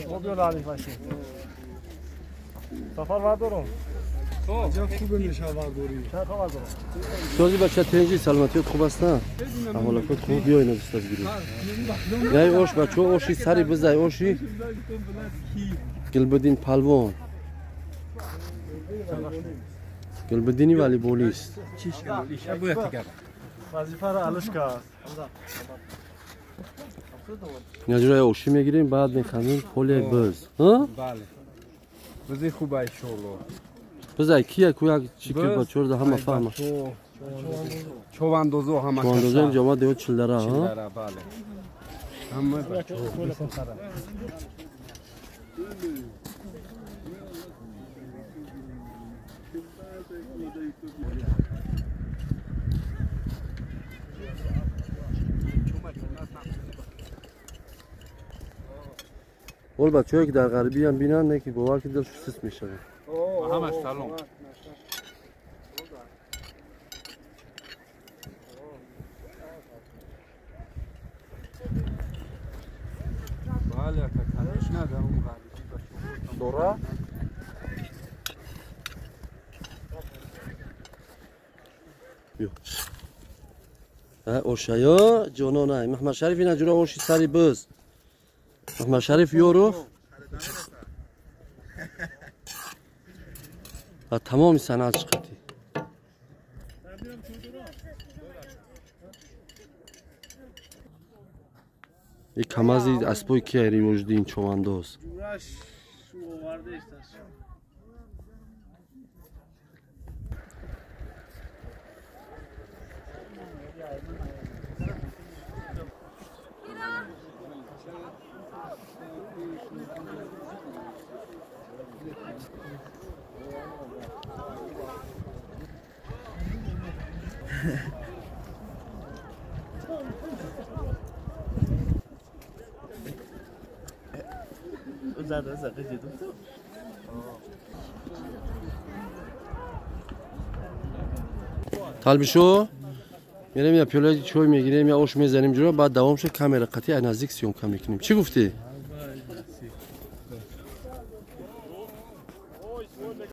خوب یه لالی باشه. سفر وادارم. عجب خوبه نشاورداری. چند تا وادارم. سازی بچه تنجی سلامتیت خوب است نه؟ احوالات خوب بیاین از دست گیرید. نه اوش بچه اوشی سری بزای اوشی. گلبدین پالوان. گلبدینی ولی بولیست. چیش ایشه باید دیگر. وظیفه را علش کرد. نجرای اوشی میگیریم بعد میخندیم پول یک بز. ها؟ بله. بزی خوبه ایشالله. بزای کیه کویا چیکار با چور ده همه فهمه. چواندوزو همه کسا. چواندوزو اینجا ما دیو چلدره ها. چلدره بله. همه بچه. اول بچه‌ای که در غربی هم بینن نه که باور که دلش سست میشه. همه سلام. بله که کنش نده اون غربی دورا؟ بیا. اوشایا جانانه محمد شریف اینا جورا اوشی سری بز. محمد شریف یورو و تمام صنعت چقدی یک کمازی اسبوی که ریوژدی این چواندوز طالبشو میریم یا پیوله چوی میگیریم یا اوش میزنیم جلو بعد دوامش کامera قطعی نزدیک سیوم کم میکنیم چی گفتی